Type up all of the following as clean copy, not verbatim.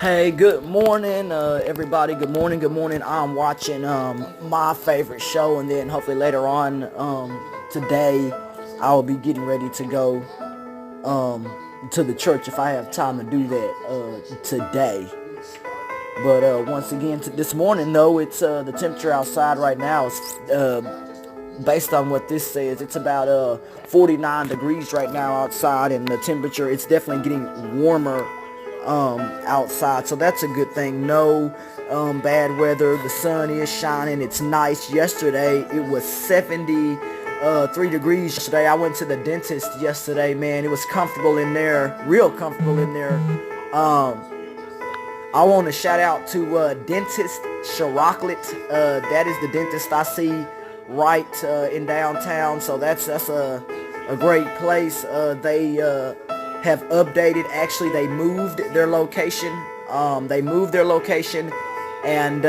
Hey, good morning, everybody. Good morning, good morning. I'm watching my favorite show, and then hopefully later on today, I will be getting ready to go to the church if I have time to do that today. But once again, this morning though, it's the temperature outside right now is based on what this says. It's about 49 degrees right now outside, and the temperature it's definitely getting warmer outside, so that's a good thing. No bad weather. The sun is shining. It's nice. Yesterday it was 73 degrees yesterday. I went to the dentist yesterday, man. It was comfortable in there, real comfortable in there. I want to shout out to dentist Sherrocklet. That is the dentist I see right in downtown, so that's a great place. They have updated. Actually, they moved their location. And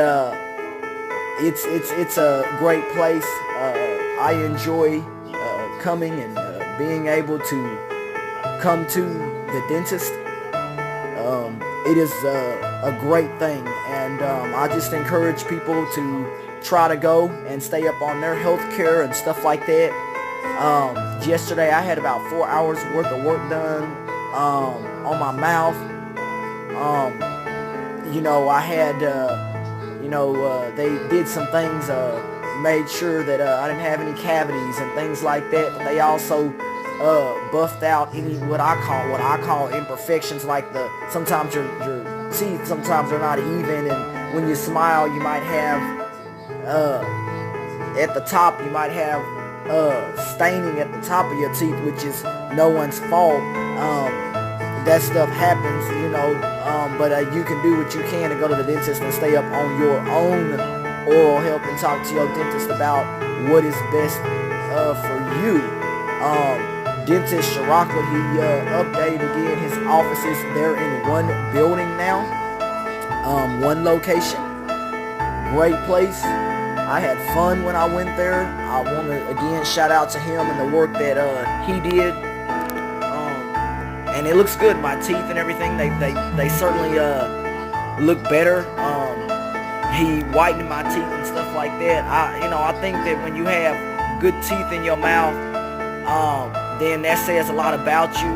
it's a great place. I enjoy coming and being able to come to the dentist. It is a great thing, and I just encourage people to try to go and stay up on their health care and stuff like that. Yesterday I had about 4 hours worth of work done on my mouth. I had, they did some things, made sure that I didn't have any cavities and things like that, but they also buffed out any what I call imperfections, like sometimes your teeth sometimes are not even, and when you smile you might have at the top you might have staining at the top of your teeth, which is no one's fault. That stuff happens, but you can do what you can to go to the dentist and stay up on your own oral health and talk to your dentist about what is best for you. Dentist Sherrocklet, he updated again his offices. They're in one building now, one location. Great place. I had fun when I went there. I want to again shout out to him and the work that he did. And it looks good. My teeth and everything, they certainly look better. He whitened my teeth and stuff like that. I think that when you have good teeth in your mouth, then that says a lot about you.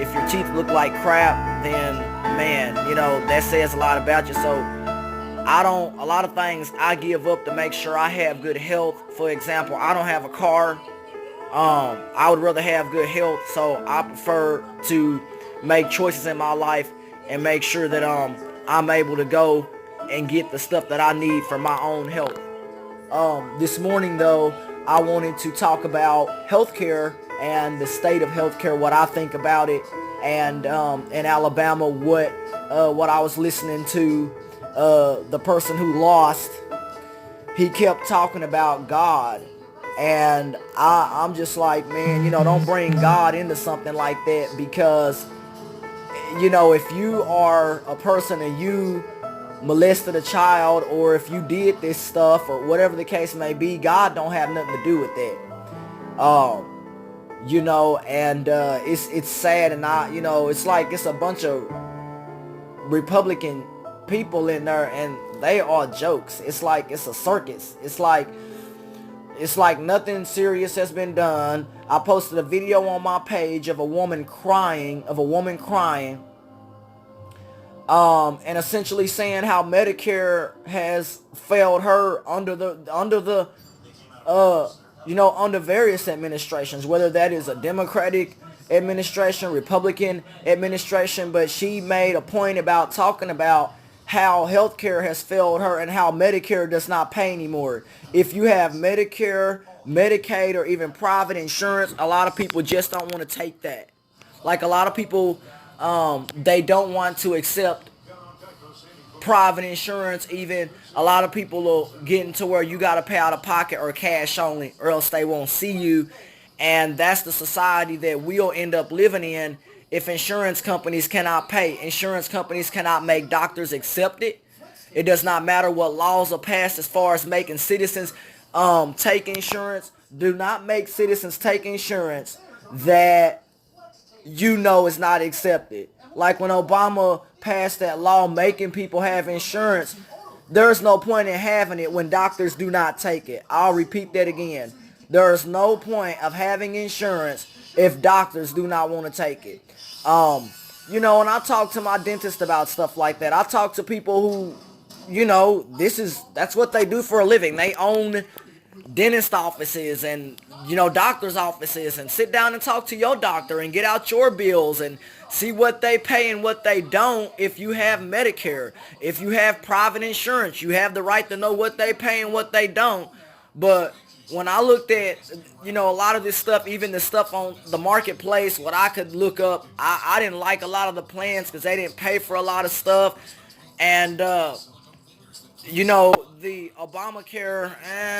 If your teeth look like crap, then man, that says a lot about you. So a lot of things I give up to make sure I have good health. For example, I don't have a car. I would rather have good health, so I prefer to make choices in my life and make sure that I'm able to go and get the stuff that I need for my own health. This morning though, I wanted to talk about healthcare and the state of healthcare, what I think about it, and in Alabama, what I was listening to. The person who lost, he kept talking about God, and I'm just like, man, don't bring God into something like that, because if you are a person and you molested a child, or if you did this stuff or whatever the case may be, God don't have nothing to do with that. And it's sad, and it's like it's a bunch of Republican people in there, and they are jokes. It's like it's a circus. It's like nothing serious has been done. I posted a video on my page of a woman crying, and essentially saying how Medicare has failed her under various administrations, whether that is a Democratic administration, Republican administration. But she made a point about talking about how healthcare has failed her and how Medicare does not pay anymore. If you have Medicare, Medicaid, or even private insurance, a lot of people just don't want to take that. Like a lot of people, they don't want to accept private insurance. Even a lot of people will get into where you got to pay out of pocket or cash only, or else they won't see you. And that's the society that we'll end up living in if insurance companies cannot pay. Insurance companies cannot make doctors accept it. It does not matter what laws are passed as far as making citizens take insurance. Do not make citizens take insurance that is not accepted. Like when Obama passed that law making people have insurance, there's no point in having it when doctors do not take it. I'll repeat that again. There's no point of having insurance if doctors do not want to take it. And I talk to my dentist about stuff like that. I talk to people who, that's what they do for a living. They own dentist offices and, doctor's offices, and sit down and talk to your doctor and get out your bills and see what they pay and what they don't. If you have Medicare, if you have private insurance, you have the right to know what they pay and what they don't. But when I looked at, a lot of this stuff, even the stuff on the marketplace, what I could look up, I didn't like a lot of the plans because they didn't pay for a lot of stuff. And, the Obamacare,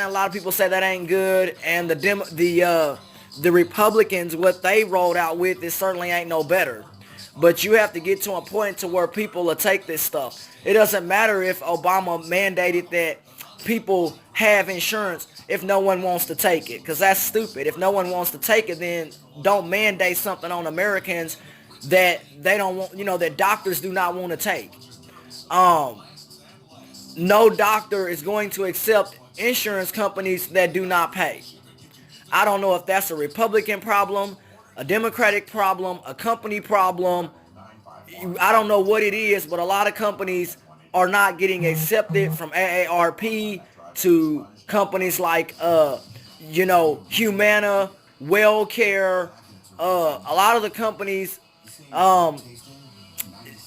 a lot of people say that ain't good. And the Republicans, what they rolled out with, it certainly ain't no better. But you have to get to a point to where people will take this stuff. It doesn't matter if Obama mandated that people have insurance if no one wants to take it, because that's stupid. If no one wants to take it, then don't mandate something on Americans that they don't want, that doctors do not want to take. No doctor is going to accept insurance companies that do not pay. I don't know if that's a Republican problem, a Democratic problem, a company problem. I don't know what it is, but a lot of companies are not getting accepted, from AARP to companies like, Humana, WellCare. A lot of the companies,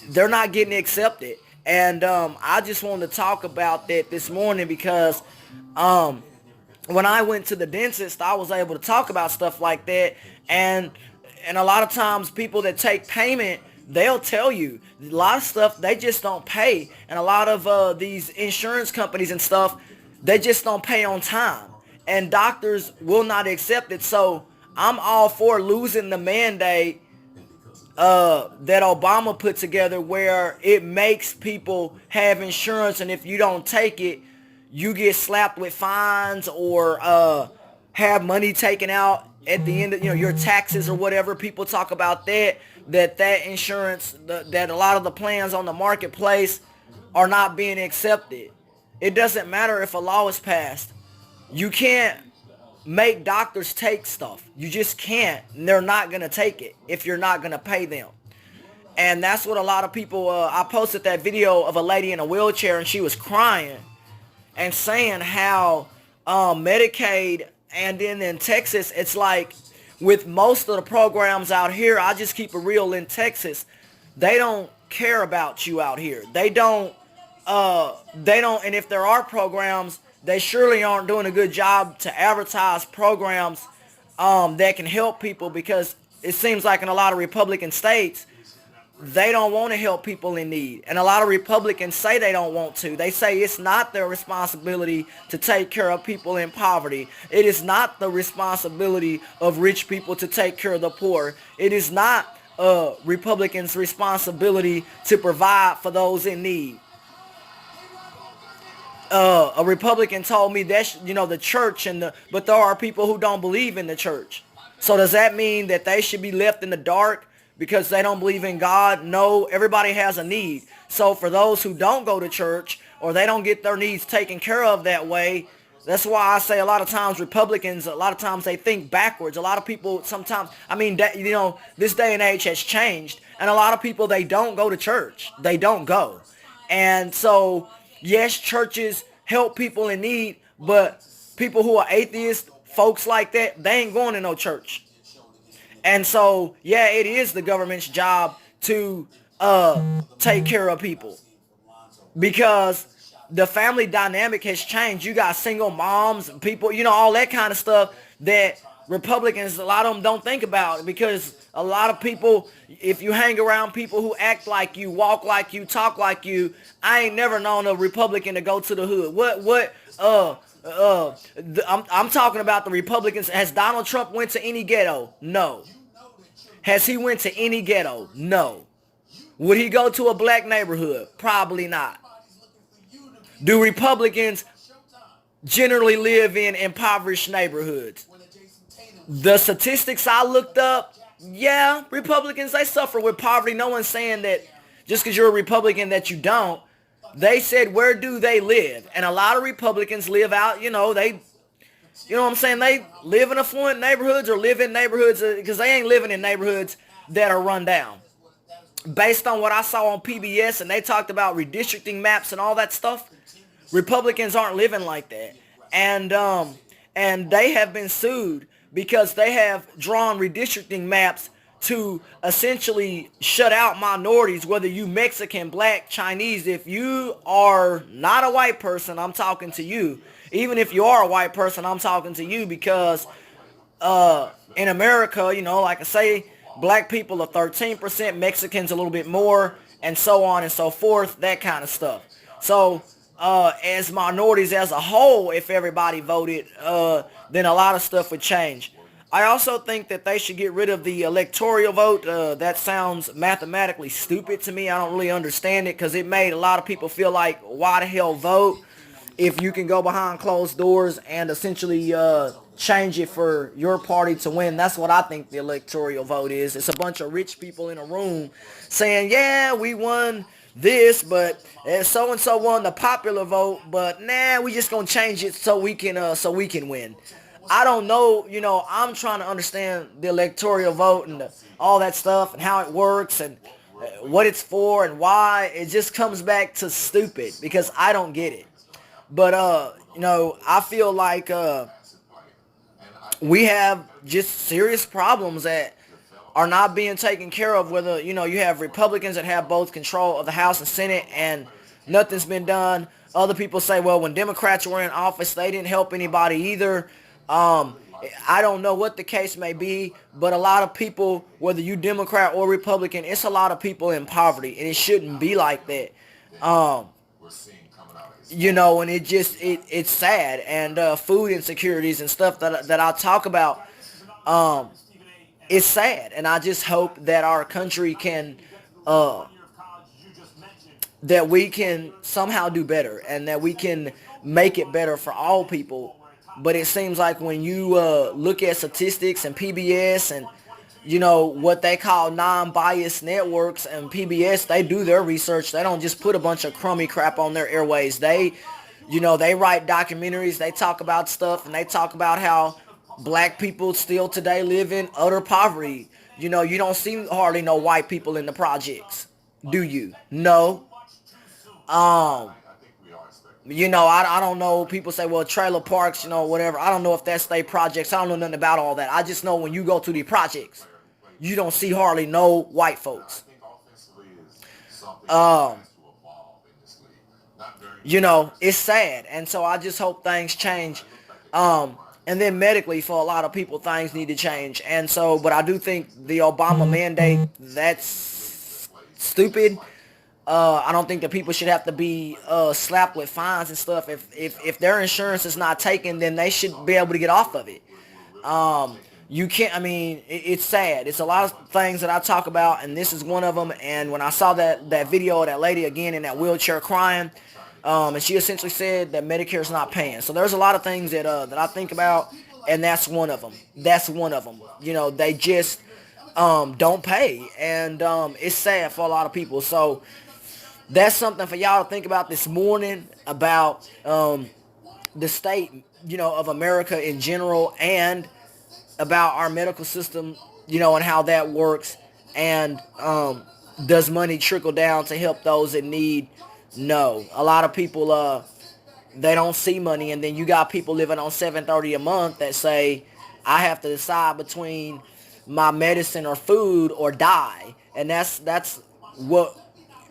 they're not getting accepted. And I just wanted to talk about that this morning because when I went to the dentist, I was able to talk about stuff like that. And a lot of times people that take payment, they'll tell you a lot of stuff they just don't pay. And a lot of these insurance companies and stuff, they just don't pay on time. And doctors will not accept it. So I'm all for losing the mandate that Obama put together, where it makes people have insurance, and if you don't take it, you get slapped with fines or have money taken out at the end of your taxes or whatever. People talk about that insurance, that a lot of the plans on the marketplace are not being accepted. It doesn't matter if a law is passed. You can't make doctors take stuff. You just can't. And they're not going to take it if you're not going to pay them. And that's what a lot of people, I posted that video of a lady in a wheelchair, and she was crying and saying how Medicaid, and then in Texas, it's like with most of the programs out here, I just keep it real in Texas, they don't care about you out here. They don't, and if there are programs, they surely aren't doing a good job to advertise programs that can help people, because it seems like in a lot of Republican states, they don't want to help people in need. And a lot of Republicans say they don't want to. They say it's not their responsibility to take care of people in poverty. It is not the responsibility of rich people to take care of the poor. It is not Republicans' responsibility to provide for those in need. A Republican told me that, the church but there are people who don't believe in the church. So does that mean that they should be left in the dark because they don't believe in God? No, everybody has a need. So for those who don't go to church, or they don't get their needs taken care of that way, that's why I say a lot of times Republicans, a lot of times they think backwards. A lot of people sometimes, this day and age has changed, and a lot of people, they don't go to church. They don't go. And so, yes, churches help people in need, but people who are atheists, folks like that, they ain't going to no church. And so, yeah, it is the government's job to take care of people, because the family dynamic has changed. You got single moms, people, all that kind of stuff that Republicans, a lot of them don't think about, because a lot of people, if you hang around people who act like you, walk like you, talk like you, I ain't never known a Republican to go to the hood. I'm talking about the Republicans. Has Donald Trump went to any ghetto? No. Has he went to any ghetto? No. Would he go to a black neighborhood? Probably not. Do Republicans generally live in impoverished neighborhoods? The statistics I looked up, Yeah, Republicans, they suffer with poverty. No one's saying that just because you're a Republican that you don't. They said, where do they live? And a lot of Republicans live out, you know what I'm saying? They live in affluent neighborhoods or live in neighborhoods because they ain't living in neighborhoods that are run down. Based on what I saw on PBS, and they talked about redistricting maps and all that stuff, Republicans aren't living like that. And they have been sued because they have drawn redistricting maps to essentially shut out minorities, whether you Mexican, black, Chinese. If you are not a white person, I'm talking to you. Even if you are a white person, I'm talking to you because in America, like I say, black people are 13%, Mexicans a little bit more, and so on and so forth, that kind of stuff. So as minorities as a whole, if everybody voted, then a lot of stuff would change. I also think that they should get rid of the electoral vote. That sounds mathematically stupid to me. I don't really understand it because it made a lot of people feel like, why the hell vote if you can go behind closed doors and essentially change it for your party to win. That's what I think the electoral vote is. It's a bunch of rich people in a room saying, yeah, we won this, but so-and-so won the popular vote, but nah, we just gonna change it so we can win. I don't know, I'm trying to understand the electoral vote and all that stuff and how it works and what it's for and why. It just comes back to stupid because I don't get it. But, I feel like we have just serious problems that are not being taken care of, whether, you have Republicans that have both control of the House and Senate and nothing's been done. Other people say, well, when Democrats were in office, they didn't help anybody either. I don't know what the case may be, but a lot of people, whether you Democrat or Republican, it's a lot of people in poverty, and it shouldn't be like that. And it's sad, and food insecurities and stuff that I talk about, it's sad, and I just hope that our country can, that we can somehow do better, and that we can make it better for all people. But it seems like when you look at statistics and PBS and what they call non-biased networks and PBS, they do their research. They don't just put a bunch of crummy crap on their airways. They write documentaries. They talk about stuff, and they talk about how black people still today live in utter poverty. You don't see hardly no white people in the projects, do you? No. I don't know. People say, well, trailer parks, whatever. I don't know if that's state projects. I don't know nothing about all that. I just know when you go to the projects, you don't see hardly no white folks. It's sad. And so I just hope things change. And then medically, for a lot of people, things need to change. And so, but I do think the Obama mandate, that's stupid. I don't think that people should have to be slapped with fines and stuff. If their insurance is not taken, then they should be able to get off of it. You can't, it's sad. It's a lot of things that I talk about, and this is one of them. And when I saw that video of that lady again in that wheelchair crying, and she essentially said that Medicare is not paying. So there's a lot of things that I think about, and that's one of them. They just don't pay, and it's sad for a lot of people. So that's something for y'all to think about this morning about the state, of America in general, and about our medical system, and how that works, and does money trickle down to help those in need? No. A lot of people, they don't see money, and then you got people living on $730 a month that say, I have to decide between my medicine or food or die. And that's what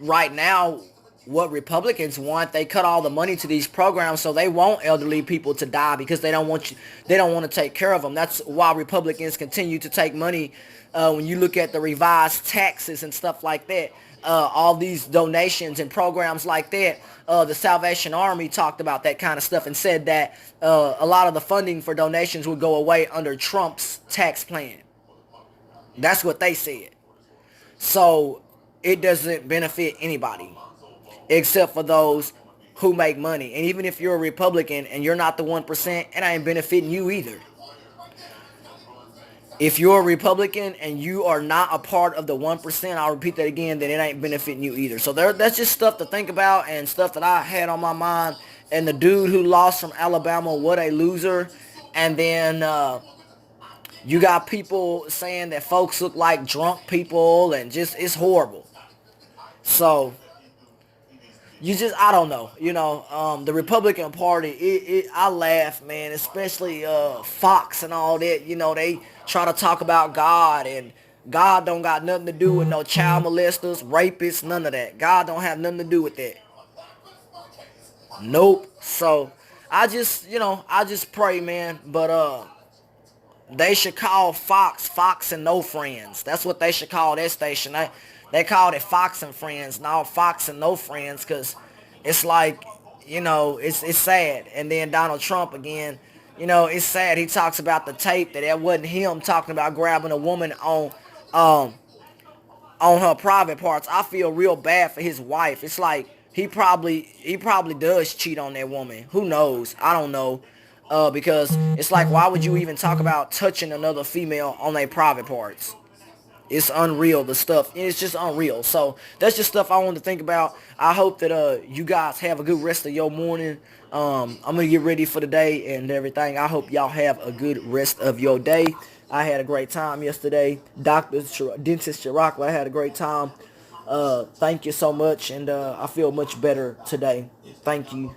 right now what Republicans want. They cut all the money to these programs so they want elderly people to die because they don't want to take care of them. That's why Republicans continue to take money. When you look at the revised taxes and stuff like that, all these donations and programs like that, the Salvation Army talked about that kind of stuff and said that a lot of the funding for donations would go away under Trump's tax plan. That's what they said. So it doesn't benefit anybody except for those who make money. And even if you're a Republican and you're not the 1%, it ain't benefiting you either. If you're a Republican and you are not a part of the 1%, I'll repeat that again, then it ain't benefiting you either. So that's just stuff to think about and stuff that I had on my mind. And the dude who lost from Alabama, what a loser. And then you got people saying that folks look like drunk people and just, it's horrible. So I don't know, the Republican Party, I laugh, man, especially Fox and all that. They try to talk about God, and God don't got nothing to do with no child molesters, rapists, none of that. God don't have nothing to do with that. Nope. So I just pray, man. But they should call Fox and No Friends. That's what they should call that station. They called it Fox and Friends, now Fox and No Friends, because it's like, it's sad. And then Donald Trump again, it's sad. He talks about the tape that wasn't him talking about grabbing a woman um on her private parts. I feel real bad for his wife. It's like he probably does cheat on that woman. Who knows? I don't know. Because it's like, why would you even talk about touching another female on their private parts? It's unreal, the stuff. It's just unreal. So that's just stuff I wanted to think about. I hope that you guys have a good rest of your morning. I'm going to get ready for the day and everything. I hope y'all have a good rest of your day. I had a great time yesterday. Dentist Chiracla, I had a great time. Thank you so much, and I feel much better today. Thank you.